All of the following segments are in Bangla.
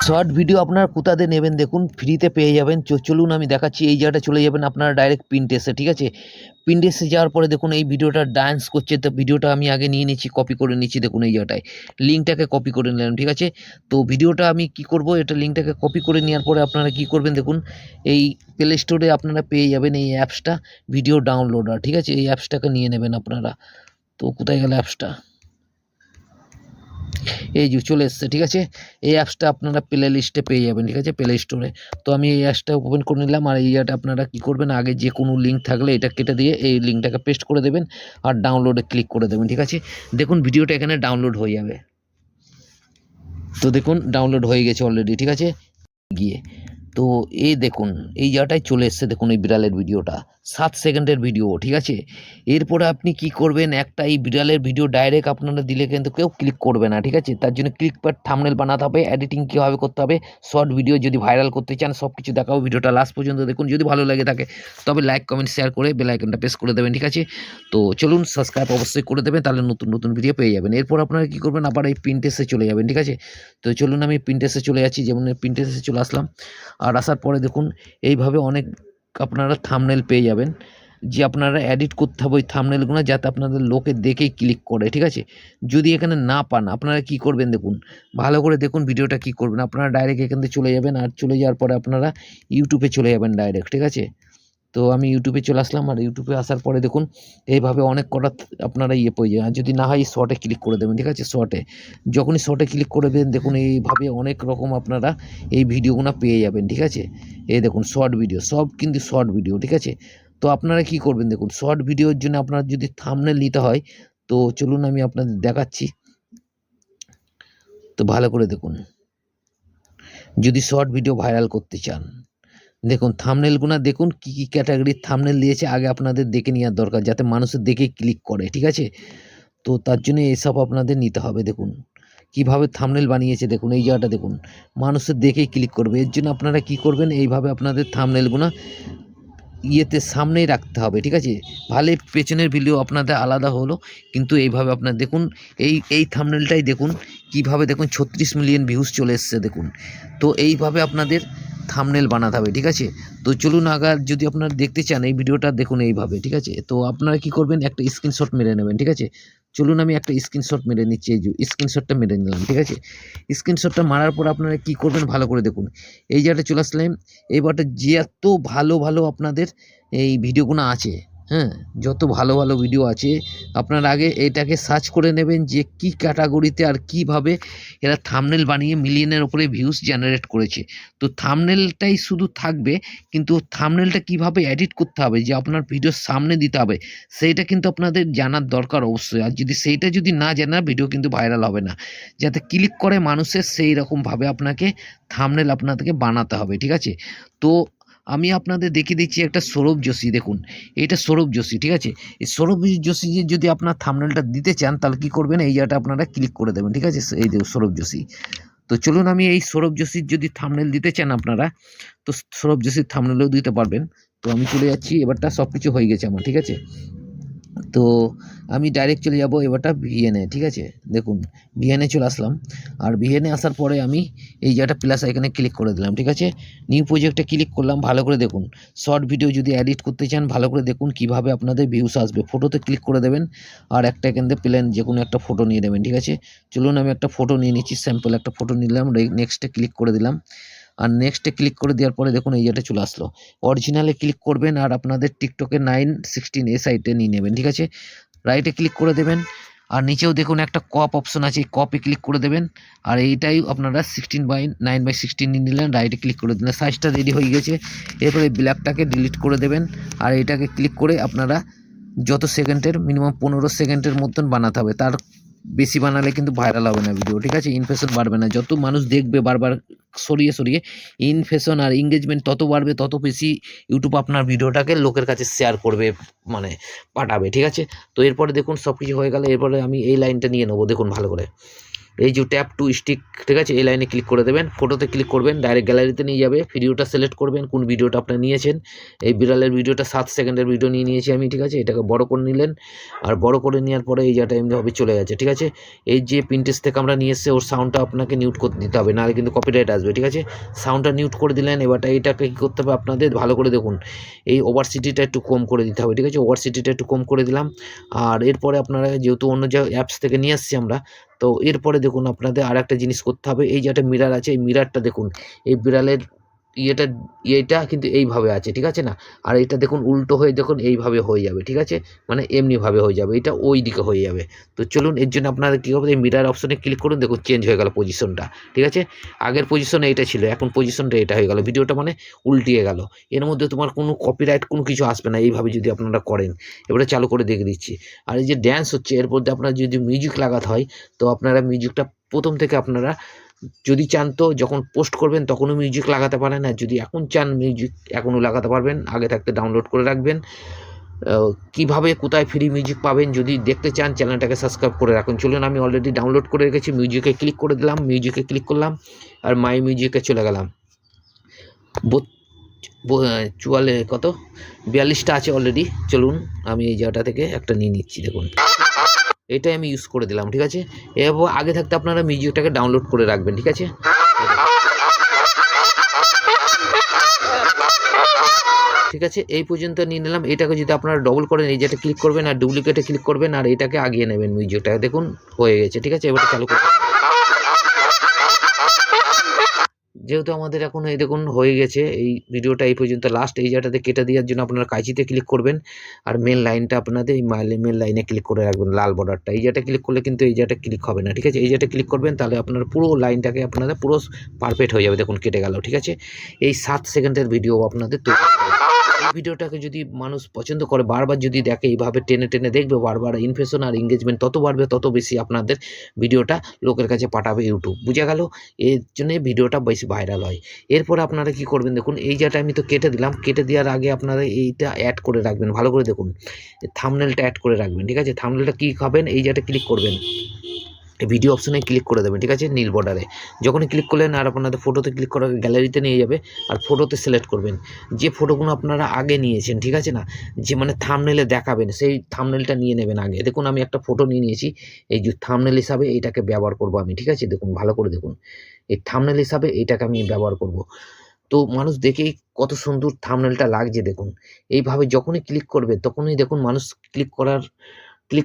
শর্ট ভিডিও আপনারা কোথাতে নেবেন দেখুন, ফ্রিতে পেয়ে যাবেন। চলুন আমি দেখাচ্ছি। এই জায়গাটা চলে যাবেন আপনারা ডাইরেক্ট পিন্টারেস্টে, ঠিক আছে? পিন্টারেস্টে যাওয়ার পরে দেখুন এই ভিডিওটা ডান্স করছে, তো ভিডিওটা আমি আগে নিয়ে নিচ্ছি, কপি করে নিচ্ছি। দেখুন এই জায়গাটায় লিঙ্কটাকে কপি করে নিলাম, ঠিক আছে? তো ভিডিওটা আমি কি করব, এটা লিঙ্কটাকে কপি করে নেওয়ার পরে আপনারা কি করবেন দেখুন, এই প্লে স্টোরে আপনারা পেয়ে যাবেন এই অ্যাপসটা, ভিডিও ডাউনলোডার, ঠিক আছে? এই অ্যাপসটাকে নিয়ে নেবেন আপনারা। তো কোথায় গেল অ্যাপসটা? এই যে চলে এসছে, ঠিক আছে? এই অ্যাপসটা আপনারা প্লে লিস্টে পেয়ে যাবেন, ঠিক আছে? প্লে স্টোরে। তো আমি এই অ্যাপসটা ওপেন করে নিলাম। আর এই জায়গাটা আপনারা কি করবেন, আগে যে কোনো লিঙ্ক থাকলে এটা কেটে দিয়ে এই লিঙ্কটাকে পেস্ট করে দেবেন আর ডাউনলোডে ক্লিক করে দেবেন, ঠিক আছে? দেখুন ভিডিওটা এখানে ডাউনলোড হয়ে যাবে। তো দেখুন ডাউনলোড হয়ে গেছে অলরেডি, ঠিক আছে? গিয়ে তো এই দেখুন এই জায়গাটায় চলে এসছে, দেখুন এই বিড়ালের ভিডিওটা 7 সেকেন্ডের ভিডিও, ঠিক আছে? এরপরে আপনি কি করবেন, একটা এই বিড়ালের ভিডিও ডাইরেক্ট আপনারা দিলে কিন্তু কেউ ক্লিক করবে না, ঠিক আছে? তার জন্য ক্লিক পার থাম্বনেল বানাতে হবে, এডিটিং কীভাবে করতে হবে, শর্ট ভিডিও যদি ভাইরাল করতে চান সব কিছু দেখাবো। ভিডিওটা লাস্ট পর্যন্ত দেখুন, যদি ভালো লাগে থাকে তবে লাইক কমেন্ট শেয়ার করে বেল আইকনটা প্রেস করে দেবেন, ঠিক আছে? তো চলুন সাবস্ক্রাইব অবশ্যই করে দেবেন, তাহলে নতুন নতুন ভিডিও পেয়ে যাবেন। এরপর আপনারা কি করবেন, আবার এই পিন্টারেস্টে চলে যাবেন, ঠিক আছে? তো চলুন আমি পিন্টারেস্টে চলে যাচ্ছি, যেমন পিন্টারেস্টে চলে আসলাম। আর আসার পরে দেখুন এইভাবে অনেক আপনারা থাম্বনেল পেয়ে যাবেন, যে আপনারা এডিট করতে হবে ওই থাম্বনেলগুলো যাতে আপনাদের লোকে দেখেই ক্লিক করে, ঠিক আছে? যদি এখানে না পান আপনারা কি করবেন দেখুন, ভালো করে দেখুন ভিডিওটা কি করবেন। আপনারা ডাইরেক্ট এখান থেকে চলে যাবেন, আর চলে যাওয়ার পরে আপনারা ইউটিউবে চলে যাবেন ডাইরেক্ট, ঠিক আছে? তো আমি ইউটিউবে চলে আসলাম। আর ইউটিউবে আসার পরে দেখুন এইভাবে অনেক কটা আপনারা পেয়ে যাবেন। আর যদি না হয় শর্টে ক্লিক করে দেবেন, ঠিক আছে? শর্টে যখনই শর্টে ক্লিক করে দেবেন দেখুন এইভাবে অনেক রকম আপনারা এই ভিডিওগুলো পেয়ে যাবেন, ঠিক আছে? এই দেখুন শর্ট ভিডিও, সব কিন্তু শর্ট ভিডিও, ঠিক আছে? তো আপনারা কি করবেন দেখুন, শর্ট ভিডিওর জন্য আপনার যদি থাম্বনেল নিতে হয় তো চলুন আমি আপনাদের দেখাচ্ছি। তো ভালো করে দেখুন, যদি শর্ট ভিডিও ভাইরাল করতে চান দেখুন থাম্বনেলগুলো দেখুন কি কি ক্যাটাগরির থাম্বনেল দিয়েছে, আগে আপনাদের দেখে নেওয়ার দরকার যাতে মানুষের দেখে ক্লিক করে, ঠিক আছে? তো তার জন্য এসব আপনাদের নিতে হবে। দেখুন কিভাবে থাম্বনেল বানিয়েছে, দেখুন এই জায়গাটা দেখুন মানুষের দেখেই ক্লিক করবে। এর জন্য আপনারা কি করবেন, এইভাবে আপনাদের থাম্বনেলগুলো ইয়েতে সামনেই রাখতে হবে, ঠিক আছে? ভালো পেছনের ভিডিও আপনাদের আলাদা হলো, কিন্তু এইভাবে আপনার দেখুন এই থাম্বনেলটাই দেখুন কিভাবে দেখুন 36 মিলিয়ন ভিউজ চলে এসছে দেখুন। তো এইভাবে আপনাদের থাম্বনেল বানাতে হবে, ঠিক আছে? তো চলুন আগার যদি আপনারা দেখতে চান এই ভিডিওটা দেখুন এইভাবে, ঠিক আছে? তো আপনারা কি করবেন, একটা স্ক্রিনশট মেরে নেবেন, ঠিক আছে? চলুন আমি একটা স্ক্রিনশট মেরে নিচ্ছি, এই যে স্ক্রিনশটটা মেরে নিলাম, ঠিক আছে? স্ক্রিনশটটা মারার পর আপনারা কি করবেন ভালো করে দেখুন, এই জায়গাটা চলে আসলাম। এবারটা যে এত ভালো ভালো আপনাদের এই ভিডিওগুলো আছে, হ্যাঁ, যত ভালো ভালো ভিডিও আছে আপনার আগে এটাকে সার্চ করে নেবেন যে কি ক্যাটাগরিতে আর কিভাবে এরা থাম্বনেল বানিয়ে মিলিয়নের ওপরে ভিউজ জেনারেট করেছে। তো থাম্বনেলটাই শুধু থাকবে, কিন্তু থাম্বনেলটা কিভাবে এডিট করতে হবে, যে আপনার ভিডিওর সামনে দিতে হবে, সেইটা কিন্তু আপনাদের জানার দরকার অবশ্যই। আর যদি সেইটা যদি না জানা ভিডিও কিন্তু ভাইরাল হবে না, যাতে ক্লিক করে মানুষের সেই রকমভাবে আপনাকে থাম্বনেল আপনাদেরকে বানাতে হবে, ঠিক আছে? তো আমি আপনাদের দেখিয়ে দিচ্ছি একটা সৌরভ যোশী, দেখুন এটা সৌরভ যোশী, ঠিক আছে? এই সৌরভ যোশী যদি আপনার থাম্বনেলটা দিতে চান তাহলে কি করবেন, এই জায়গাটা আপনারা ক্লিক করে দেবেন, ঠিক আছে? এই দেখুন সৌরভ যোশী। তো চলুন আমি এই সৌরভ যোশীর যদি থাম্বনেল দিতে চান আপনারা, তো সৌরভ যোশীর থাম্বনেলও দিতে পারবেন। তো আমি চলে যাচ্ছি, এবারটা সব কিছু হয়ে গেছে আমার, ঠিক আছে? তো আমি ডাইরেক্ট চলে যাব এবারটা ভিএনে, ঠিক আছে? দেখুন ভিএনে চলে আসলাম। আর ভিএনে আসার পরে আমি এই জায়গাটা প্লাস আইকনে ক্লিক করে দিলাম, ঠিক আছে? নিউ প্রজেক্টে ক্লিক করলাম। ভালো করে দেখুন শর্ট ভিডিও যদি এডিট করতে চান ভালো করে দেখুন কিভাবে আপনাদের ভিউস আসবে। ফটোতে ক্লিক করে দেবেন আর একটা এখান থেকে প্লেন যে কোনো একটা ফটো নিয়ে নেবেন, ঠিক আছে? চলুন আমি একটা ফটো নিয়ে নিচ্ছি, স্যাম্পল একটা ফটো নিলাম, নেক্সটে ক্লিক করে দিলাম। আর নেক্সটে ক্লিক করে দেওয়ার পরে দেখুন এই জায়গাটা চলে আসলো। অরিজিনালে ক্লিক করবেন আর আপনাদের টিকটকে 9:16 এই সাইডে নিয়ে নেবেন, ঠিক আছে? রাইটে ক্লিক করে দেবেন। আর নিচেও দেখুন একটা কপ অপশন আছে, এই কপে ক্লিক করে দেবেন। আর এইটাই আপনারা 9:16 নিয়ে নিলেন, রাইটে ক্লিক করে দিলেন, সাইজটা রেডি হয়ে গেছে। এরপরে ব্ল্যাকটাকে ডিলিট করে দেবেন। আর এটাকে ক্লিক করে আপনারা যত সেকেন্ডের মিনিমাম 15 সেকেন্ডের মতন বানাতে হবে, তার বেশি বানালে কিন্তু ভাইরাল হবে না ভিডিও, ঠিক আছে? ইমপ্রেশন বাড়বে না, যত মানুষ দেখবে বারবার সরিয়ে সরিয়ে ইমপ্রেশন আর এঙ্গেজমেন্ট তত বাড়বে, তত বেশি ইউটিউব আপনার ভিডিওটাকে লোকের কাছে শেয়ার করবে, মানে পাঠাবে, ঠিক আছে? তো এরপরে দেখুন সব কিছু হয়ে গেলে এরপরে আমি এই লাইনটা নিয়ে নেবো, দেখুন ভালো করে এই যে ট্যাপ টু স্টিক, ঠিক আছে, এই লাইনে ক্লিক করে দেবেন, ফটোতে ক্লিক করবেন, ডাইরেক্ট গ্যালারিতে নিয়ে যাবে। ভিডিওটা সিলেক্ট করবেন, কোন ভিডিওটা আপনারা নিয়েছেন। এই বিড়ালের ভিডিওটা 7 সেকেন্ডের ভিডিও নিয়েছি আমি, ঠিক আছে। এটাকে বড় করে নিলেন, আর বড় করে নেওয়ার পরে এই জায়গাটা এমনিভাবে চলে যাচ্ছে, ঠিক আছে। এই যে Pinterest থেকে আমরা নিয়ে এসে ওর সাউন্ডটা আপনাকে মিউট করে দিতে হবে, নাহলে কিন্তু কপিরাইট আসবে, ঠিক আছে। সাউন্ডটা মিউট করে দিলেন। এবার এইটাকে কী করতে হবে আপনাদের, ভালো করে দেখুন, এই ওভারসিটিটা একটু কম করে দিতে হবে, ঠিক আছে। ওভারসিটিটা একটু কম করে দিলাম। আর এরপরে আপনারা যেহেতু অন্য যে অ্যাপস থেকে নিয়ে আসছি আমরা, তো এরপরে দেখুন আপনাদের আর একটা জিনিস করতে হবে। এই যে একটা মিরার আছে, এই মিরারটা দেখুন, এই বিড়ালের ইয়েটা কিন্তু এইভাবে আছে, ঠিক আছে না। আর এটা দেখুন উল্টো হয়ে দেখুন এইভাবে হয়ে যাবে, ঠিক আছে, মানে এমনিভাবে হয়ে যাবে, এটা ওই দিকে হয়ে যাবে। তো চলুন, এর জন্য আপনারা কী হবে, এই মিরার অপশনে ক্লিক করুন, দেখুন চেঞ্জ হয়ে গেল পজিশনটা, ঠিক আছে। আগের পজিশনে এটা ছিল, এখন পজিশনটা এটা হয়ে গেল, ভিডিওটা মানে উল্টিয়ে গেল। এর মধ্যে তোমার কোনো কপিরাইট কোনো কিছু আসবে না, এইভাবে যদি আপনারা করেন। এবারে চালু করে দেখে দিচ্ছি। আর এই যে ড্যান্স হচ্ছে, এর মধ্যে আপনার যদি মিউজিক লাগাতে হয়, তো আপনারা মিউজিকটা প্রথম থেকে আপনারা যদি চান তো যখন পোস্ট করবেন তখনও মিউজিক লাগাতে পারেন, আর যদি এখন চান মিউজিক এখনও লাগাতে পারবেন, আগে থাকতে ডাউনলোড করে রাখবেন। কিভাবে কোথায় ফ্রি মিউজিক পাবেন যদি দেখতে চান, চ্যানেলটাকে সাবস্ক্রাইব করে রাখুন। চলুন, আমি অলরেডি ডাউনলোড করে রেখেছি, মিউজিকে ক্লিক করে দিলাম, মিউজিকে ক্লিক করলাম, আর মাই মিউজিকে চলে গেলাম। 42টা আছে অলরেডি। চলুন, আমি এই জায়গাটা থেকে একটা নিয়ে নিচ্ছি, দেখুন এটাই আমি ইউজ করে দিলাম, ঠিক আছে। এবং আগে থাকতে আপনারা মিউজিকটাকে ডাউনলোড করে রাখবেন, ঠিক আছে। ঠিক আছে, এই পর্যন্ত নিয়ে নিলাম। এটাকে যদি আপনারা ডবল করেন, এই যেটা ক্লিক করবেন আর ডুপ্লিকেটে ক্লিক করবেন, আর এটাকে আগিয়ে নেবেন মিউজিকটাকে, দেখুন হয়ে গেছে, ঠিক আছে। এবার চালু করুন। যেহেতু আমাদের এখন এই দেখুন হয়ে গেছে, এই ভিডিওটা এই পর্যন্ত লাস্ট। এই জায়গাটাতে কেটে দেওয়ার জন্য আপনারা কাঁচিতে ক্লিক করবেন, আর মেন লাইনটা আপনাদের এই মেন লাইনে ক্লিক করে রাখবেন, লাল বর্ডারটা। এই জায়গাটা ক্লিক করলে কিন্তু এই জায়গাটা ক্লিক হবে না, ঠিক আছে। এই জায়গাটা ক্লিক করবেন, তাহলে আপনার পুরো লাইনটাকে আপনাদের পুরো পারফেক্ট হয়ে যাবে, দেখুন কেটে গেল, ঠিক আছে। এই 7 সেকেন্ডের ভিডিও আপনাদের তৈরি করতে হবে। এই ভিডিওটাকে যদি মানুষ পছন্দ করে, বারবার যদি দেখে, এইভাবে টেনে টেনে দেখবে, বারবার ইমপ্রেশন আর এঙ্গেজমেন্ট তত বাড়বে, তত বেশি আপনাদের ভিডিওটা লোকের কাছে পাঠাবে ইউটিউব, বুঝে গেল। এর জন্য ভিডিওটা বেশি ভাইরাল হয়। এরপর আপনারা কি করবেন, দেখুন এই জায়গাটা আমি তো কেটে দিলাম, কেটে দেওয়ার আগে আপনারা এইটা অ্যাড করে রাখবেন, ভালো করে দেখুন, থাম্বনেলটা অ্যাড করে রাখবেন, ঠিক আছে। থাম্বনেলটা কী খাবেন, এই জায়গাটা ক্লিক করবেন, ভিডিও অপশনে ক্লিক করে দেবেন, ঠিক আছে, নীল বর্ডারে। যখনই ক্লিক করলেন, আর আপনাদের ফটোতে ক্লিক করার গ্যালারিতে নিয়ে যাবে, আর ফটোতে সিলেক্ট করবেন যে ফটোগুলো আপনারা আগে নিয়েছেন, ঠিক আছে না, যে মানে থাম্বনেলে দেখাবেন, সেই থাম্বনেলটা নিয়ে নেবেন আগে। দেখুন আমি একটা ফটো নিয়ে নিয়েছি, এই যে থাম্বনেল হিসাবে এইটাকে ব্যবহার করব আমি, ঠিক আছে। দেখুন ভালো করে দেখুন, এই থাম্বনেল হিসাবে এইটাকে আমি ব্যবহার করব। তো মানুষ দেখেই কত সুন্দর থাম্বনেলটা লাগছে, দেখুন। এইভাবে যখনই ক্লিক করবে তখনই দেখুন মানুষ ক্লিক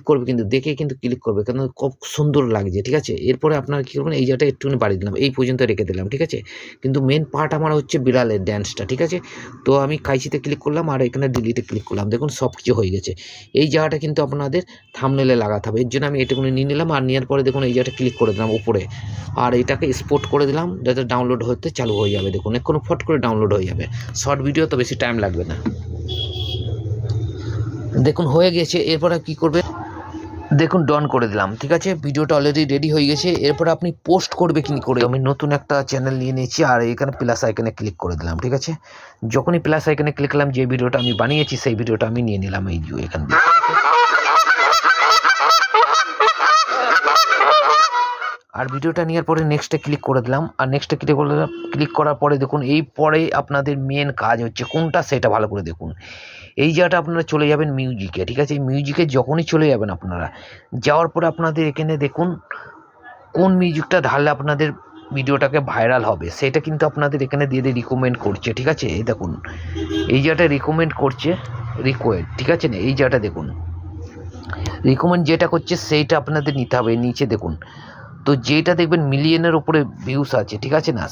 করবে, কিন্তু দেখে কিন্তু ক্লিক করবে, কারণ খুব সুন্দর লাগছে, ঠিক আছে। এরপরে আপনারা কী করবেন, এই জায়গাটা একটুখানি বাড়িয়ে দিলাম, এই পর্যন্ত রেখে দিলাম, ঠিক আছে। কিন্তু মেন পার্ট আমার হচ্ছে বিড়ালের ড্যান্সটা, ঠিক আছে। তো আমি কাইচিতে ক্লিক করলাম, আর এখানে ডিলিটে ক্লিক করলাম, দেখুন সব কিছু হয়ে গেছে। এই জায়গাটা কিন্তু আপনাদের থাম্বনেলে লাগাতে হবে, এর জন্য আমি এটুকুনি নিয়ে নিলাম। আর নেওয়ার পরে দেখুন এই জায়গাটা ক্লিক করে দিলাম উপরে, আর এটাকে এক্সপোর্ট করে দিলাম, যাতে ডাউনলোড হতে চালু হয়ে যাবে, দেখুন এক্ষুনি ফট করে ডাউনলোড হয়ে যাবে। শর্ট ভিডিও তো বেশি টাইম লাগবে না, দেখুন হয়ে গেছে। এরপরে কী করবে, দেখুন ডন করে দিলাম, ঠিক আছে। ভিডিওটা অলরেডি রেডি হয়ে গেছে। এরপর আপনি পোস্ট করবে কি করে, আমি নতুন একটা চ্যানেল নিয়ে নিয়েছি, আর এখানে প্লাস আইকনে ক্লিক করে দিলাম, ঠিক আছে। যখনই প্লাস আইকনে ক্লিক করলাম, যে ভিডিওটা আমি বানিয়েছি সেই ভিডিওটা আমি নিয়ে নিলাম, এই যে এখান থেকে। আর ভিডিওটা নেওয়ার পরে নেক্সটে ক্লিক করে দিলাম, আর নেক্সটে ক্লিক করার পরে দেখুন এই পরে আপনাদের মেন কাজ হচ্ছে কোনটা, সেটা ভালো করে দেখুন। এই জায়গাটা আপনারা চলে যাবেন মিউজিকে, ঠিক আছে। এই মিউজিকে যখনই চলে যাবেন আপনারা, যাওয়ার পরে আপনাদের এখানে দেখুন কোন মিউজিকটা ঢাললে আপনাদের ভিডিওটাকে ভাইরাল হবে, সেটা কিন্তু আপনাদের এখানে দিয়ে রিকমেন্ড করছে, ঠিক আছে। এই দেখুন এই জায়গাটা রিকমেন্ড করছে, রিকোয়েড, ঠিক আছে না। এই জায়গাটা দেখুন রিকমেন্ড যেটা করছে সেইটা আপনাদের নিতে হবে, নিচে দেখুন। তো যেটা দেখবেন মিলিয়নের ওপরে ভিউস আছে, ঠিক আছে না,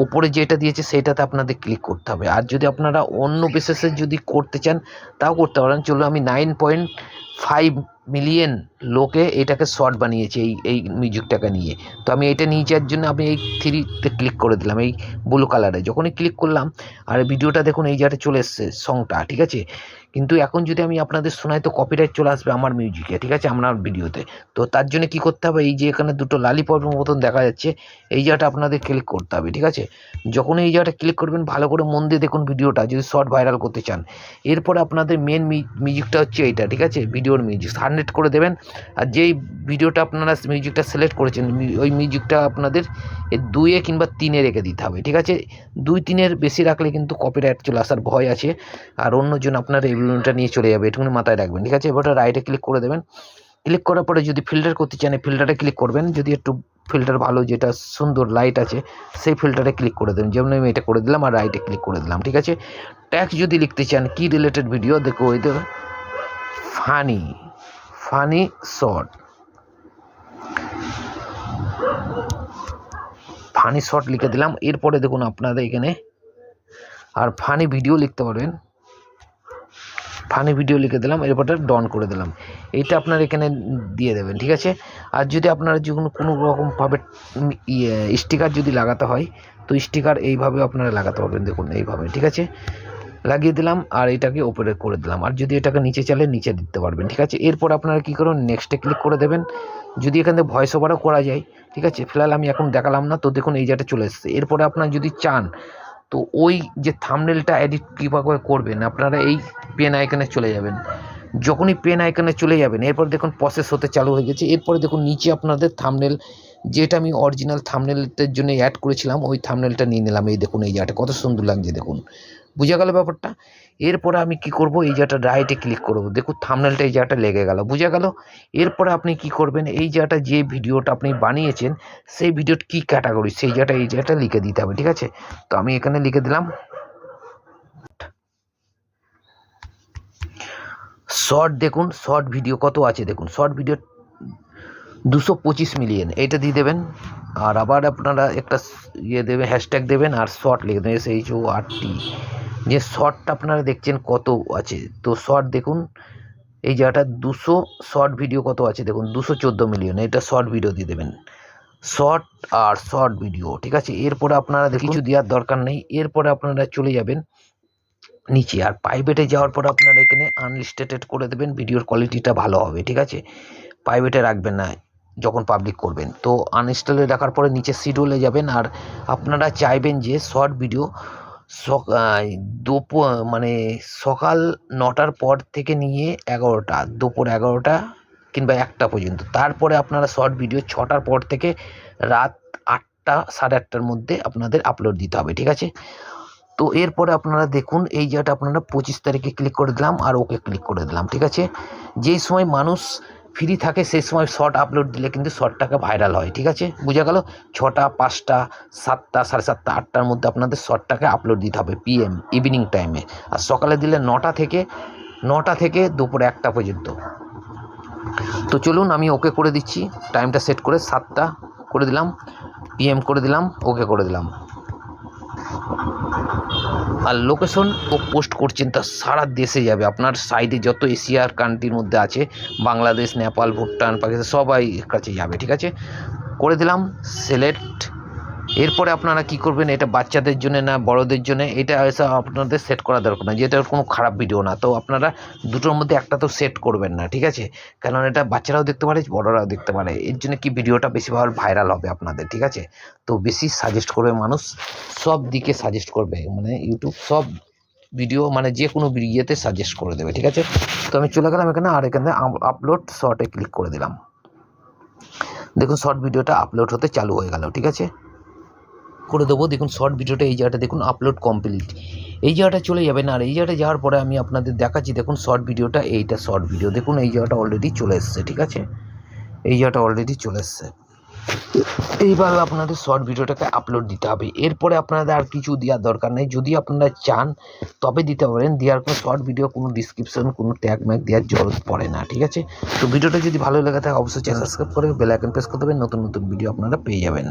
ওপরে যেটা দিয়েছে সেটাতে আপনাদের ক্লিক করতে হবে। আর যদি আপনারা অন্য বেসিসে যদি করতে চান তাও করতে পারেন। চলো, আমি 9.5 মিলিয়ন লোকে এটাকে শর্ট বানিয়েছি এই মিউজিকটাকে নিয়ে। তো আমি এটা নিয়ে যাওয়ার জন্য আমি এই 3তে ক্লিক করে দিলাম, এই ব্লু কালারে। যখনই ক্লিক করলাম, আর ভিডিওটা দেখুন এই জায়গাটা চলে এসছে সংটা, ঠিক আছে। কিন্তু এখন যদি আমি আপনাদের শোনাই তো কপিরাইট চলে আসবে আমার মিউজিকে, ঠিক আছে, আমার ভিডিওতে। তো তার জন্য কি করতে হবে, এই যে এখানে দুটো লালিপপের মতন দেখা যাচ্ছে, এই জায়গাটা আপনাদের ক্লিক করতে হবে, ঠিক আছে। যখন এই জায়গাটা ক্লিক করবেন ভালো করে মন দিয়ে দেখুন ভিডিওটা, যদি শর্ট ভাইরাল করতে চান। এরপরে আপনাদের মেন মিউজিকটা হচ্ছে এইটা, ঠিক আছে, ভিডিওর মিউজিক 100 করে দেবেন। আর যেই ভিডিওটা আপনারা মিউজিকটা সিলেক্ট করেছেন ওই মিউজিকটা আপনাদের 2 কিংবা 3 রেখে দিতে হবে, ঠিক আছে। 2-3 বেশি রাখলে কিন্তু কপিরাইট চলে আসার ভয় আছে, আর অন্যজন আপনার এই ভিডিওটা নিয়ে চলে যাবে, এটুকুনি মাথায় রাখবেন, ঠিক আছে। এবার রাইটে ক্লিক করে দেবেন। ক্লিক করার পরে যদি ফিল্টার করতে চান এই ফিল্টারে ক্লিক করবেন, যদি একটু ফিল্টার ভালো যেটা সুন্দর লাইট আছে সেই ফিল্টারে ক্লিক করে দেবেন, যেমন আমি এটা করে দিলাম আর রাইটে ক্লিক করে দিলাম, ঠিক আছে। ট্যাগ যদি লিখতে চান কি রিলেটেড ভিডিও, দেখো ওই তো ফানি শর্ট লিখে দিলাম। এরপরে দেখুন আপনাদের এখানে আর ফানি ভিডিও লিখতে পারবেন, ফানি ভিডিও লিখে দিলাম, এরপরে ডন করে দিলাম। এইটা আপনার এখানে দিয়ে দেবেন, ঠিক আছে। আর যদি আপনারা কোনো রকমভাবে স্টিকার যদি লাগাতে হয় তো স্টিকার এইভাবে আপনারা লাগাতে পারবেন, দেখুন এইভাবে, ঠিক আছে, লাগিয়ে দিলাম। আর এটাকে ওপরে করে দিলাম, আর যদি এটাকে নিচে চালে নিচে দিতে পারবেন, ঠিক আছে। এরপর আপনারা কী করুন, নেক্সটে ক্লিক করে দেবেন। যদি এখান থেকে ভয়েস ওভারও করা যায়, ঠিক আছে, ফিলহাল আমি এখন দেখালাম না। তো দেখুন এই জায়গাটা চলে এসেছে। এরপরে আপনারা যদি চান তো ওই যে থাম্বনেলটা এডিট কীভাবে করবেন, আপনারা এই পেন আইকনে চলে যাবেন। যখনই পেন আইকনে চলে যাবেন এরপর দেখুন প্রসেস হতে চালু হয়ে গেছে। এরপরে দেখুন নিচে আপনাদের থাম্বনেল, যেটা আমি অরিজিনাল থাম্বনেলের জন্য অ্যাড করেছিলাম ওই থাম্বনেলটা নিয়ে নিলাম। এই দেখুন এই জায়গাটা কত সুন্দর লাগছে, দেখুন, বুঝা গেল ব্যাপারটা। এরপরে আমি কি করব, এই জায়গাটা রাইটে ক্লিক করব, দেখুন থাম্বনেলটা এই জায়গাটা লেগে গেল, বুঝা গেল। এরপরে আপনি কি করবেন, এই জায়গাটা যে ভিডিওটা আপনি বানিয়েছেন সেই ভিডিওর কি ক্যাটাগরি সেই জায়গাটা এই জায়গাটা লিখে দিতে হবে, ঠিক আছে। তো আমি এখানে লিখে দিলাম শর্ট। দেখুন শর্ট ভিডিও কত আছে, দেখুন শর্ট ভিডিও 225 মিলিয়ন, এইটা দিয়ে দেবেন। আর আবার আপনারা একটা দেবেন, হ্যাশট্যাগ দেবেন আর শর্ট লিখে দেবেন SHORT। যে শর্টটা আপনারা দেখছেন কত আছে, তো শর্ট দেখুন এই জায়গাটা 200 শর্ট ভিডিও কত আছে দেখুন 214 মিলিয়ন, এটা শর্ট ভিডিও দিয়ে দেবেন, শর্ট আর শর্ট ভিডিও, ঠিক আছে। এরপরে আপনারা কিছু দেওয়ার দরকার নেই। এরপরে আপনারা চলে যাবেন নিচে, আর প্রাইভেটে যাওয়ার পর আপনারা এখানে আনলিস্টেড করে দেবেন, ভিডিওর কোয়ালিটিটা ভালো হবে, ঠিক আছে। প্রাইভেটে রাখবেন না যখন পাবলিক করবেন। তো আনইনস্টলে রাখার পরে নিচে শিডিউলে যাবেন, আর আপনারা চাইবেন যে শর্ট ভিডিও মানে সকাল 9টার পর থেকে নিয়ে 11টা, দুপুর 11টা কিংবা 1টা পর্যন্ত। তারপরে আপনারা শর্ট ভিডিও 6টার পর থেকে রাত 8টা, 8:30টার মধ্যে আপনাদের আপলোড দিতে হবে, ঠিক আছে। তো এরপরে আপনারা দেখুন এই জায়গাটা আপনারা 25 তারিখে ক্লিক করে দিলাম আর ওকে ক্লিক করে দিলাম, ঠিক আছে। যেই সময় মানুষ ফ্রি থাকে সেই সময় শর্ট আপলোড দিলে কিন্তু শর্টটাকে ভাইরাল হয়, ঠিক আছে, বোঝা গেল। 6টা, 5টা, 7টা, 7:30, 8টার মধ্যে আপনাদের শর্টটাকে আপলোড দিতে হবে PM ইভিনিং টাইমে। আর সকালে দিলে 9টা থেকে দুপুর 1টা পর্যন্ত। তো চলুন আমি ওকে করে দিচ্ছি, টাইমটা সেট করে 7টা করে দিলাম, PM করে দিলাম, ওকে করে দিলাম। আর লোকেশন ও পোস্ট করছেন তা সারা দেশে যাবে, আপনার সাইডে যত এশিয়ার কান্ট্রির মধ্যে আছে, বাংলাদেশ, নেপাল, ভুটান, পাকিস্তান সবাই কাছে যাবে, ঠিক আছে। করে দিলাম সিলেক্ট। এরপরে আপনারা কি করবেন, এটা বাচ্চাদের জন্য না বড়দের জন্য, এটা এসব আপনাদের সেট করা দরকার না, যেটা কোনো খারাপ ভিডিও না। তো আপনারা দুটোর মধ্যে একটা তো সেট করবেন না, ঠিক আছে, কারণ এটা বাচ্চারাও দেখতে পারে বড়রাও দেখতে পারে। এর জন্য কি ভিডিওটা বেশিভাবে ভাইরাল হবে আপনাদের, ঠিক আছে। তো বেশি সাজেস্ট করবে মানুষ, সব দিকে সাজেস্ট করবে, মানে ইউটিউব সব ভিডিও মানে যে কোনো ইয়েতে সাজেস্ট করে দেবে, ঠিক আছে। তো আমি চলে গেলাম এখানে, আর এখানে আপলোড শর্টে ক্লিক করে দিলাম। দেখুন শর্ট ভিডিওটা আপলোড হতে চালু হয়ে গেল, ঠিক আছে, করে দেবো। দেখুন শর্ট ভিডিওটা এই জায়গাটা দেখুন আপলোড কমপ্লিট, এই জায়গাটা চলে যাবেন। আর এই জায়গাটা যাওয়ার পরে আমি আপনাদের দেখাচ্ছি, দেখুন শর্ট ভিডিওটা, এইটা শর্ট ভিডিও, দেখুন এই জায়গাটা অলরেডি চলে এসছে, ঠিক আছে, এই জায়গাটা অলরেডি চলে এসছে। এইবার আপনাদের শর্ট ভিডিওটাকে আপলোড দিতে হবে। এরপরে আপনাদের আর কিছু দেওয়ার দরকার নেই, যদি আপনারা চান তবে দিতে পারেন, দেওয়ার কোনো শর্ট ভিডিও কোনো ডিসক্রিপশন কোনো ট্যাগ ম্যাগ দেওয়ার জরুরত পড়ে না, ঠিক আছে। তো ভিডিওটা যদি ভালো লেগে থাকে অবশ্যই চ্যানেল সাবস্ক্রাইব করে বেল আইকন প্রেস করে দেবেন, নতুন নতুন ভিডিও আপনারা পেয়ে যাবেন।